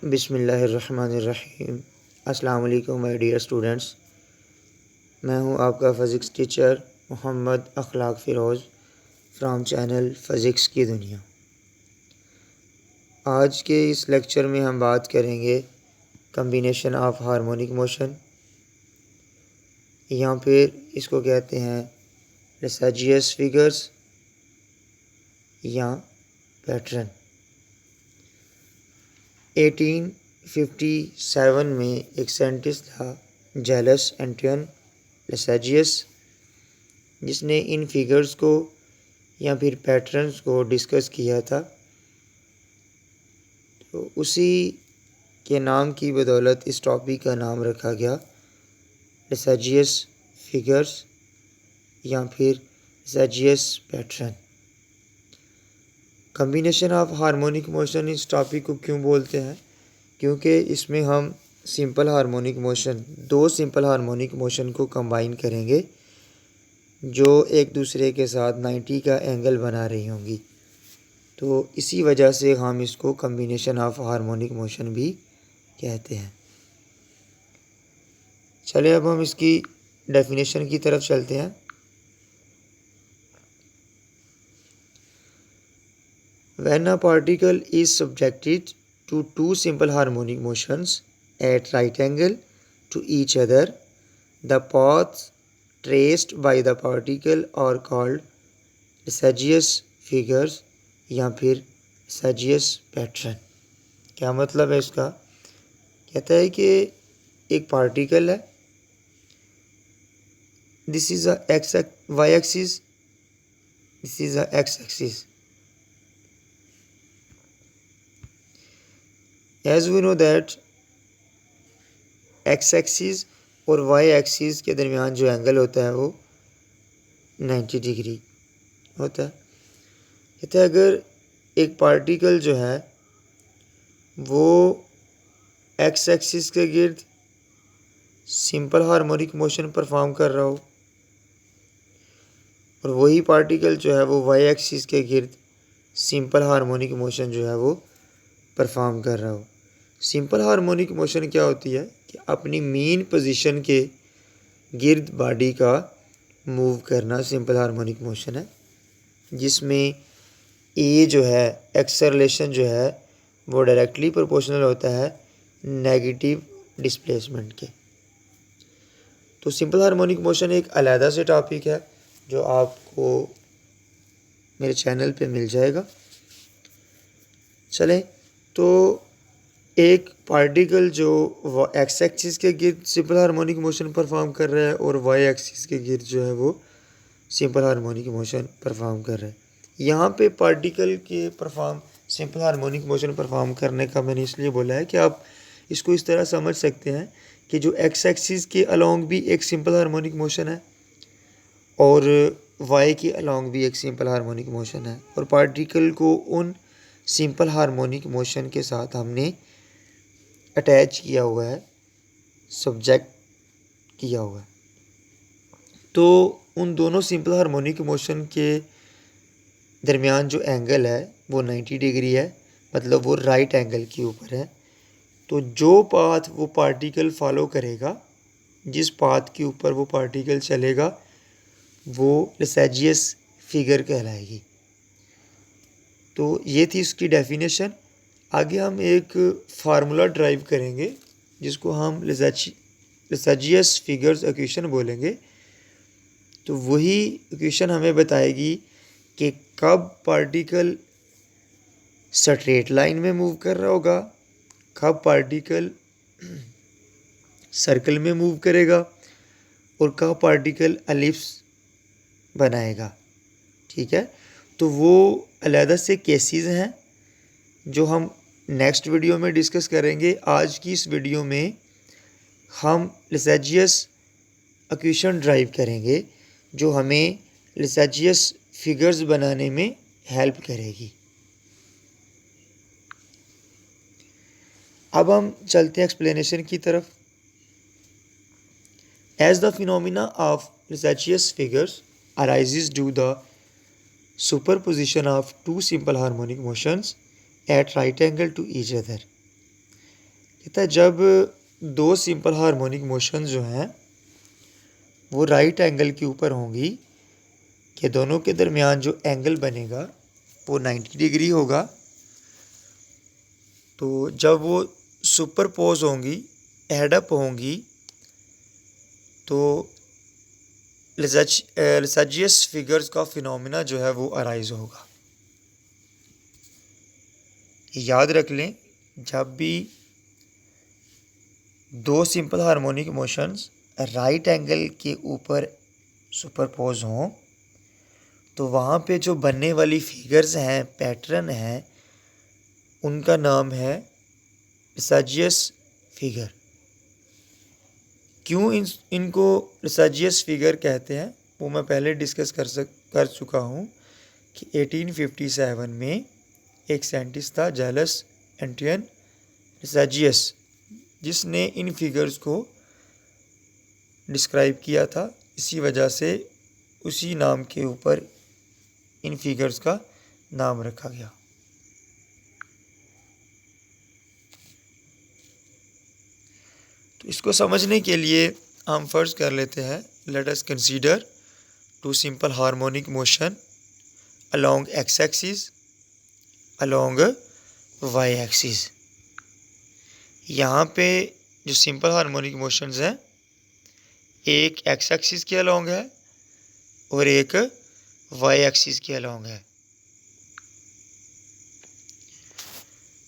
बिस्मिल्लाहिर्रहमानिर्रहीम। अस्सलाम वालेकुम माय डियर स्टूडेंट्स। मैं हूं आपका physics teacher Mohammad Akhlaq Firoz from channel physics की दुनिया। आज के इस लेक्चर में हम बात करेंगे कम्बिनेशन ऑफ हार्मोनिक मोशन, या फिर इसको कहते हैं लैसाजियस फिगर्स या पैटर्न। 1857 में एक साइंटिस्ट था जेलस एंटोन लैसाजियस, जिसने इन फिगर्स को या फिर पैटर्न्स को डिस्कस किया था। तो उसी के नाम की बदौलत इस टॉपिक का नाम रखा गया लैसाजियस फिगर्स या फिर Lissajous pattern. Combination of harmonic motion इस टॉपिक को क्यों बोलते हैं? क्योंकि इसमें हम सिंपल हार्मोनिक मोशन, दो सिंपल हार्मोनिक मोशन को कंबाइन करेंगे जो एक दूसरे के साथ 90 का एंगल बना रही होंगी। तो इसी वजह से हम इसको कम्बिनेशन ऑफ हार्मोनिक मोशन भी कहते हैं। चलिए अब हम इसकी डेफिनेशन की तरफ चलते हैं। When a particle is subjected to two simple harmonic motions at right angle to each other, the paths traced by the particle are called laisagious figures या फिर laisagious pattern। क्या मतलब है इसका? कहता है कि एक पार्टिकल है, this is a x y axis, this is a x axis. As we know that x axis और वाई एक्सिस के दरमियान जो एंगल होता है वो 90 डिग्री होता है। कहते हैं अगर एक पार्टिकल जो है वो एक्स एक्सिस के गिर्द सिंपल हार्मोनिक मोशन परफॉर्म कर रहा हो और वही पार्टिकल जो है वो वाई एक्सिस के गिर्द सिंपल हार्मोनिक मोशन जो है वो परफॉर्म कर रहा हो। सिंपल हार्मोनिक मोशन क्या होती है कि अपनी मीन पोजीशन के गिर्द बॉडी का मूव करना सिंपल हार्मोनिक मोशन है, जिसमें ए जो है एक्सेलरेशन जो है वो डायरेक्टली प्रोपोर्शनल होता है नेगेटिव डिस्प्लेसमेंट के। तो सिंपल हार्मोनिक मोशन एक अलग से टॉपिक है जो आपको मेरे चैनल पे मिल जाएगा। चलें, तो एक पार्टिकल जो एक्स एक्सिस के गिर्द सिंपल हार्मोनिक मोशन परफॉर्म कर रहा है और वाई एक्सिस के गिर्द जो है वो सिंपल हार्मोनिक मोशन परफॉर्म कर रहा है। यहाँ पे पार्टिकल के सिंपल हार्मोनिक मोशन परफॉर्म करने का मैंने इसलिए बोला है कि आप इसको इस तरह समझ सकते हैं कि जो एक्स एक्सिस के अलोंग भी एक सिंपल हार्मोनिक मोशन है और वाई के अलोंग भी एक सिंपल हार्मोनिक मोशन है, और पार्टिकल को उन सिंपल हार्मोनिक मोशन के साथ हमने अटैच किया हुआ है, सब्जेक्ट किया हुआ है। तो उन दोनों सिंपल हार्मोनिक मोशन के दरमियान जो एंगल है वो 90 डिग्री है, मतलब वो राइट एंगल के ऊपर है। तो जो पाथ वो पार्टिकल फॉलो करेगा, जिस पाथ के ऊपर वो पार्टिकल चलेगा, वो लैसाजियस फिगर कहलाएगी। तो ये थी इसकी डेफिनेशन। आगे हम एक फार्मूला ड्राइव करेंगे जिसको हम लैसाजियस फिगर्स इक्वेशन बोलेंगे। तो वही इक्वेशन हमें बताएगी कि कब पार्टिकल स्ट्रेट लाइन में मूव कर रहा होगा, कब पार्टिकल सर्कल में मूव करेगा और कब पार्टिकल एलिप्स बनाएगा। ठीक है, तो वो अलग से केसेस हैं जो हम नेक्स्ट वीडियो में डिस्कस करेंगे। आज की इस वीडियो में हम लैसाजियस इक्वेशन ड्राइव करेंगे जो हमें लैसाजियस फिगर्स बनाने में हेल्प करेगी। अब हम चलते हैं एक्सप्लेनेशन की तरफ। As the phenomena of Lissajous figures arises due the superposition of two simple harmonic motions at right angle to each other, कहता है जब दो सिंपल हार्मोनिक मोशन जो हैं वो राइट एंगल के ऊपर होंगी कि दोनों के दरमियान जो एंगल बनेगा वो 90 डिग्री होगा। तो जब वो सुपरपोज होंगी, एडअप होंगी, तो लिसाजियस फिगर्स का फिनोमिना जो है वो अराइज होगा। याद रख लें, जब भी दो simple harmonic motions right angle के ऊपर सुपरपोज हों तो वहाँ पे जो बनने वाली फिगर्स हैं, पैटर्न हैं, उनका नाम है लिसाजियस फिगर। क्यों इनको लिसाजियस फिगर कहते हैं वो मैं पहले डिस्कस कर चुका हूँ कि 1857 में एक साइंटिस्ट था जेलस एंटियन लिसाजियस, जिसने इन फिगर्स को डिस्क्राइब किया था। इसी वजह से उसी नाम के ऊपर इन फिगर्स का नाम रखा गया। तो इसको समझने के लिए हम फर्ज कर लेते हैं, let us consider two simple harmonic motion along x axis, along y axis. यहाँ पे जो सिंपल हार्मोनिक मोशंस हैं एक एक्स एक्सिस के अलोंग है और एक वाई एक्सिस के अलोंग है।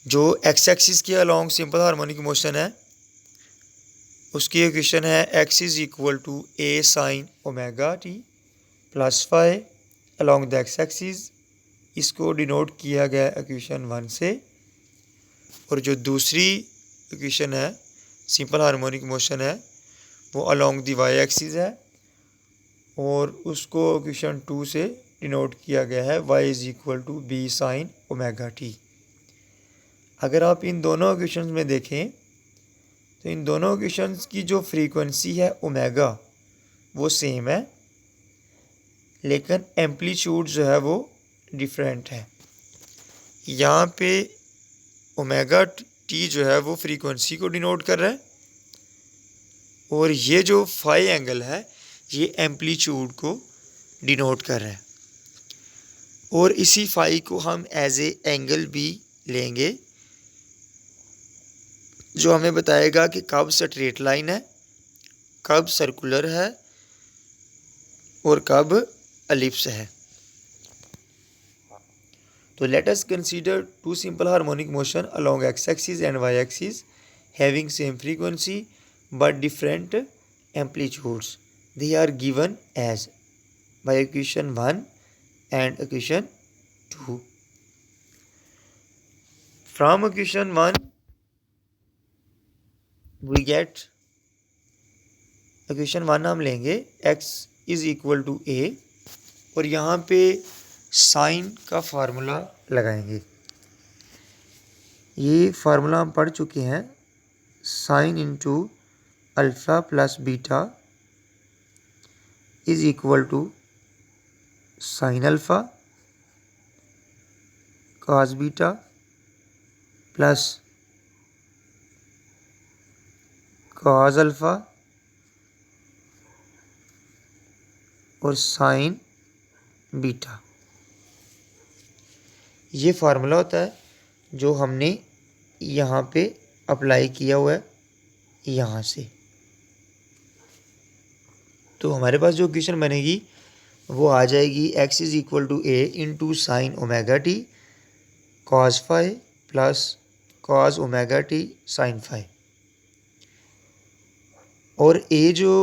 जो एक्स एक्सिस के अलोंग सिंपल हार्मोनिक मोशन है उसकी इक्वेशन है x is equal to a sine omega t plus phi along the x axis. इसको डिनोट किया गया इक्वेशन 1 से। और जो दूसरी इक्वेशन है सिंपल हार्मोनिक मोशन है वो अलोंग द वाई एक्सिस है और उसको इक्वेशन 2 से डिनोट किया गया है y is equal to b sine omega t. अगर आप इन दोनों इक्वेशंस में देखें तो इन दोनों इक्वेशंस की जो फ्रीक्वेंसी है ओमेगा वो सेम है, लेकिन एम्पलीट्यूड जो है वो डिफरेंट है। यहाँ पे ओमेगा टी जो है वो फ्रीक्वेंसी को डिनोट कर रहा है और ये जो फाई एंगल है ये एम्पलीट्यूड को डिनोट कर रहा है। और इसी फाई को हम एज ए एंगल भी लेंगे जो हमें बताएगा कि कब स्ट्रेट लाइन है, कब सर्कुलर है और कब एलिप्स है। तो let us consider two simple harmonic motion along x axis and y axis having same frequency but different amplitudes. They are given as by equation 1 and equation 2. From equation 1 we get equation 1 हम लेंगे x is equal to a और यहाँ पे sign का formula लगाएंगे। ये formula हम पढ़ चुके हैं, sine into alpha plus beta is equal to sine alpha cos beta plus cos alpha और साइन बीटा। ये फार्मूला होता है जो हमने यहाँ पे अप्लाई किया हुआ है यहाँ से। तो हमारे पास जो इक्वेशन बनेगी वो आ जाएगी x is equal to a into sine omega t cos phi plus cos omega t sine phi. और a जो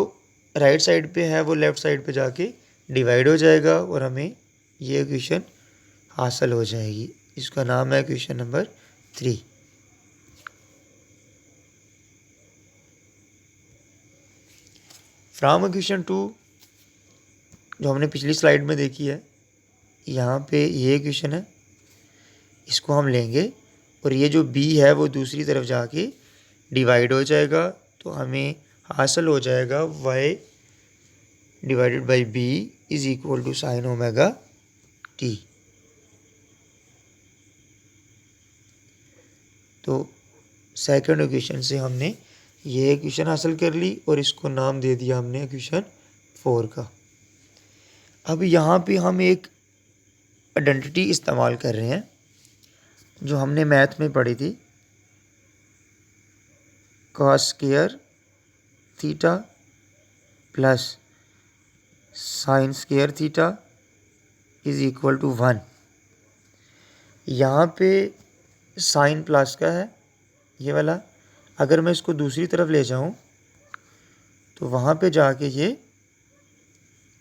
राइट साइड पे है वो लेफ़्ट साइड पे जाके डिवाइड हो जाएगा और हमें ये इक्वेशन हासिल हो जाएगी। इसका नाम है इक्वेशन नंबर 3। फ्रॉम इक्वेशन 2 जो हमने पिछली स्लाइड में देखी है, यहाँ पे ये इक्वेशन है, इसको हम लेंगे और ये जो b है वो दूसरी तरफ जाके डिवाइड हो जाएगा तो हमें हासिल हो जाएगा y divided by b is equal to sine omega t. तो सेकंड इक्वेशन से हमने ये इक्वेशन हासिल कर ली और इसको नाम दे दिया हमने इक्वेशन 4 का। अब यहाँ पे हम एक आइडेंटिटी इस्तेमाल कर रहे हैं जो हमने मैथ में पढ़ी थी, cos square theta plus sine square theta is equal to 1। यहाँ पे साइन प्लस का है ये वाला, अगर मैं इसको दूसरी तरफ ले जाऊँ तो वहाँ पे जाके ये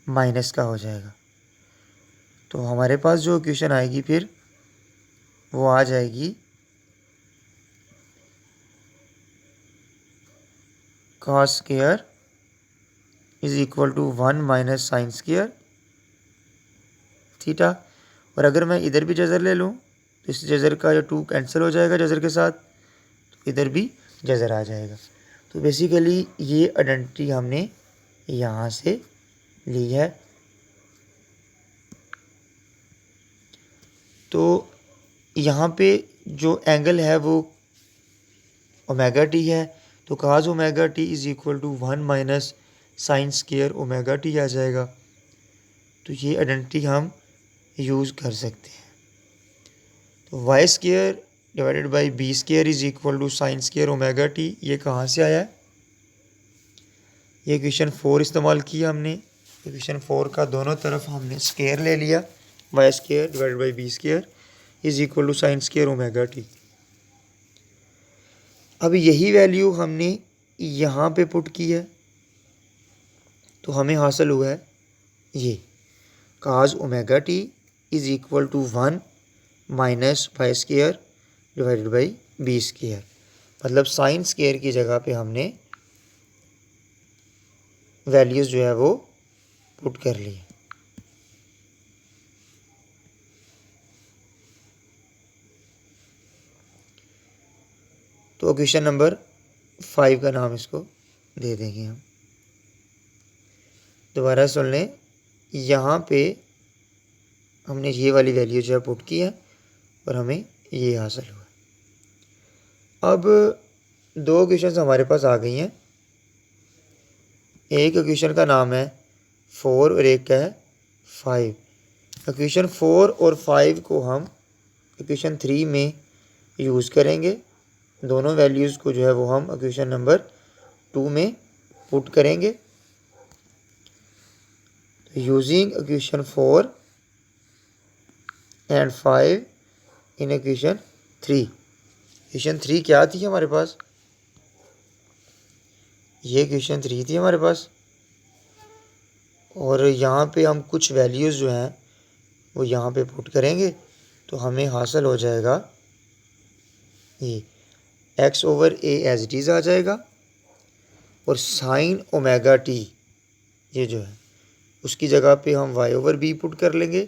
माइनस का हो जाएगा। तो हमारे पास जो इक्वेशन आएगी फिर वो आ जाएगी cos square is equal to 1 minus sine square theta. और अगर मैं इधर भी जज़र ले लूँ तो इस जज़र का ये 2 कैंसिल हो जाएगा जज़र के साथ, तो इधर भी जज़र आ जाएगा। तो बेसिकली ये आइडेंटिटी हमने यहाँ से ली है। तो यहाँ पे जो एंगल है वो ओमेगा टी है, तो cos omega t is equal to 1 minus sine square omega t आ जाएगा। तो ये आइडेंटिटी हम यूज़ कर सकते हैं। तो y square divided by b square is equal to sine square omega t, ये कहाँ से आया है? ये इक्वेशन 4 इस्तेमाल किया हमने। इक्वेशन 4 का दोनों तरफ हमने स्क्वायर ले लिया, y square divided by b square is equal to sine square omega t. अब यही वैल्यू हमने यहाँ पे पुट की है तो हमें हासिल हुआ है ये cos omega t is equal to 1 minus y square divided by b square, मतलब साइन स्क्वायर की जगह पे हमने वैल्यूज़ जो है वो पुट कर ली। तो क्वेश्चन नंबर 5 का नाम इसको दे देंगे हम। दोबारा सुन लें, यहाँ पे हमने ये वाली वैल्यू जो है पुट की है और हमें ये हासिल हुआ। अब दो क्वेश्चन हमारे पास आ गई हैं। एक क्वेश्चन का नाम है 4 और एक का है 5। क्वेश्चन 4 और 5 को हम क्वेश्चन 3 में यूज़ करेंगे। दोनों वैल्यूज़ को जो है वो हम क्वेश्चन नंबर 2 में पुट करेंगे। Using question 4 and 5 in question 3। Question 3 क्या थी हमारे पास? ये क्वेश्चन 3 थी हमारे पास, और यहाँ पे हम कुछ वैल्यूज़ जो हैं वो यहाँ पे पुट करेंगे तो हमें हासिल हो जाएगा ये x over a as it is आ जाएगा, और साइन ओमेगा टी ये जो है उसकी जगह पे हम y ओवर b पुट कर लेंगे,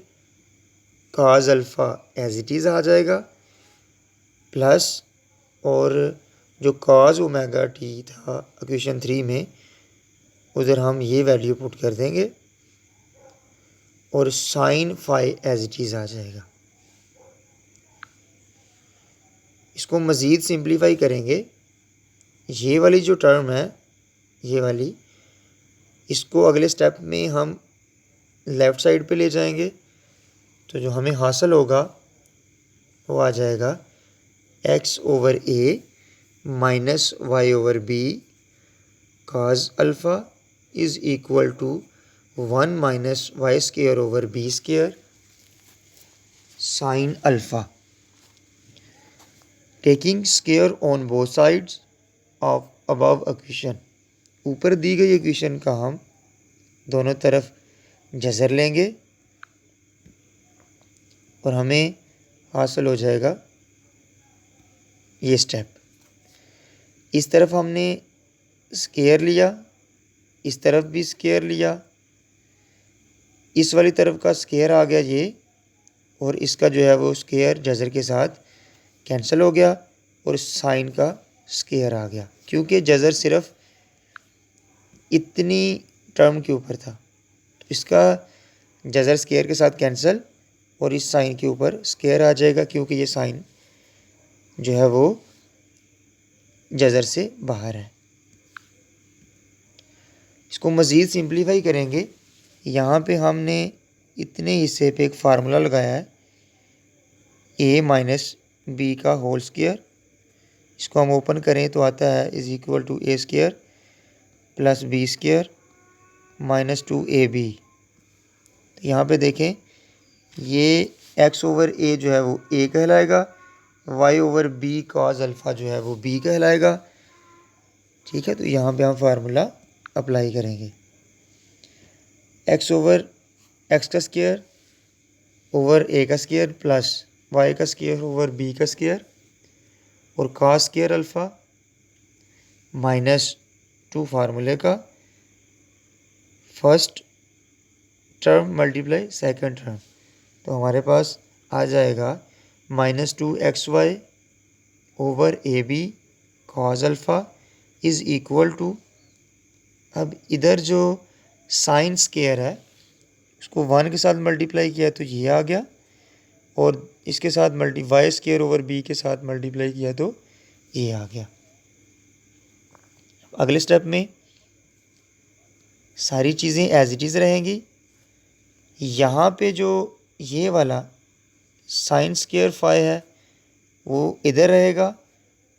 cos alpha as it is आ जाएगा प्लस, और जो काज ओमेगा टी था इक्वेशन 3 में उधर हम ये वैल्यू पुट कर देंगे और sine phi as it is आ जाएगा। इसको मज़ीद सिंप्लीफाई करेंगे, ये वाली जो टर्म है ये वाली, इसको अगले स्टेप में हम लेफ़्ट साइड पे ले जाएंगे तो जो हमें हासिल होगा वो आ जाएगा x over a minus y over b cos alpha is equal to 1 minus y square over b square sine alpha, taking square on both sides of above equation. ऊपर दी गई इक्वेशन का हम दोनों तरफ जज़र लेंगे और हमें हासिल हो जाएगा ये स्टेप। इस तरफ हमने स्क्वायर लिया, इस तरफ भी स्क्वायर लिया, इस वाली तरफ का स्क्वायर आ गया ये, और इसका जो है वो स्क्वायर जज़र के साथ कैंसिल हो गया और साइन का स्क्वायर आ गया, क्योंकि जज़र सिर्फ इतनी टर्म के ऊपर था। तो इसका जज़र स्क्वायर के साथ कैंसिल और इस साइन के ऊपर स्क्वायर आ जाएगा, क्योंकि ये साइन जो है वो जज़र से बाहर है। इसको मज़ीद सिंप्लीफाई करेंगे। यहाँ पे हमने इतने हिस्से पे एक फार्मूला लगाया है a माइनस बी का होल स्क्वायर। इसको हम ओपन करें तो आता है is equal to a square plus b square minus 2ab। तो यहाँ पे देखें ये x ओवर a जो है वो a कहलाएगा, y over b cos alpha जो है वो b कहलाएगा। ठीक है, तो यहाँ पे हम फार्मूला अप्लाई करेंगे। x ओवर x का स्क्वायर ओवर a का स्क्वायर प्लस y का स्क्वायर ओवर b का स्क्वायर और कॉस स्क्वायर अल्फ़ा माइनस 2 फार्मूले का first term multiply second term. तो हमारे पास आ जाएगा -2xy over a b cos alpha is equal to, अब इधर जो साइन स्क्वायर है उसको 1 के साथ मल्टीप्लाई किया तो ये आ गया, और इसके साथ वाई स्क्वायर ओवर बी के साथ मल्टीप्लाई किया तो ये आ गया। अगले स्टेप में सारी चीज़ें एज इट इज़ रहेंगी। यहाँ पे जो ये वाला साइन स्क्वायर फाई है वो इधर रहेगा,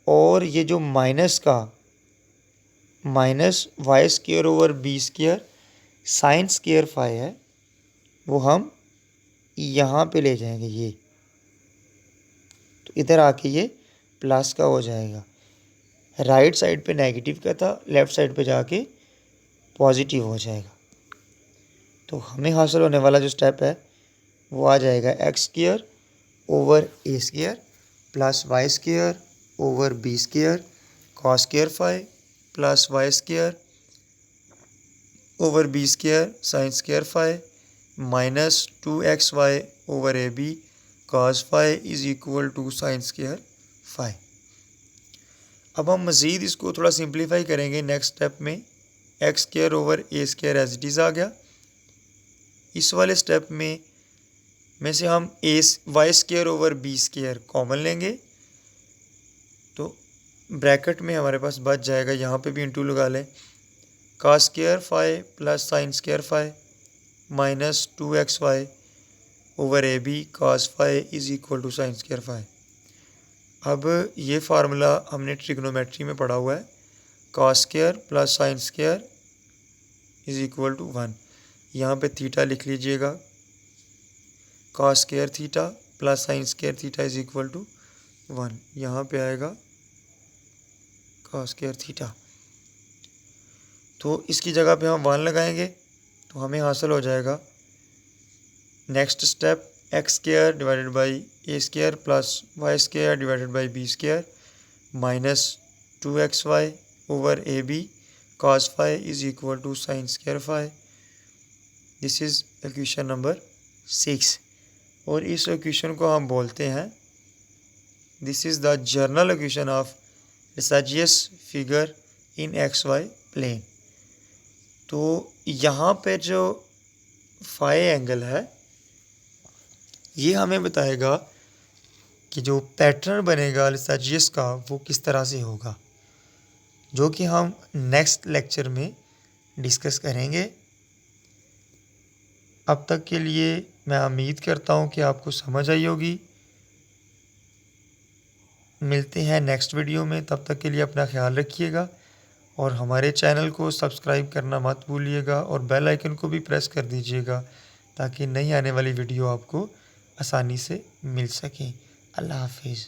और ये जो माइनस का minus y square over b square sine square phi है वो हम यहाँ पे ले जाएंगे। ये तो इधर आके ये प्लस का हो जाएगा। राइट साइड पे नेगेटिव का था, लेफ़्ट साइड पे जाके पॉजिटिव हो जाएगा। तो हमें हासिल होने वाला जो स्टेप है वो आ जाएगा x square over a square plus y square over b square cos square phi plus y square over b square sine square phi minus 2xy over a b cos phi is equal to sine square phi. अब हम मज़ीद इसको थोड़ा simplify करेंगे। Next step में x square over a square as it is आ गया। इस वाले स्टेप में से हम y square over b square common लेंगे, तो ब्रैकेट में हमारे पास बच जाएगा, यहाँ पे भी इंटू लगा लें, cos square phi plus sine square phi minus 2xy over a b cos phi is equal to sine square phi. अब ये फार्मूला हमने ट्रिग्नोमेट्री में पढ़ा हुआ है, cos square plus sine square is equal to 1। यहाँ पे थीटा लिख लीजिएगा, cos square theta plus sine square theta is equal to 1। यहाँ पे आएगा कॉस स्क्वायर थीटा, तो इसकी जगह पे हम 1 लगाएंगे तो हमें हासिल हो जाएगा next step x square divided by a square plus y square divided by b square minus 2xy over a b cos phi is equal to sine square phi. This is equation number 6, और इस इक्वेशन को हम बोलते हैं, this is the general equation of Lissajous figure in x y plane. तो यहाँ पे जो फाई एंगल है ये हमें बताएगा कि जो पैटर्न बनेगा लेसाजियस का वो किस तरह से होगा, जो कि हम नेक्स्ट लेक्चर में डिस्कस करेंगे। अब तक के लिए मैं उम्मीद करता हूँ कि आपको समझ आई होगी। मिलते हैं नेक्स्ट वीडियो में, तब तक के लिए अपना ख्याल रखिएगा और हमारे चैनल को सब्सक्राइब करना मत भूलिएगा और बेल आइकन को भी प्रेस कर दीजिएगा ताकि नई आने वाली वीडियो आपको आसानी से मिल सकें। अल्लाह हाफिज़।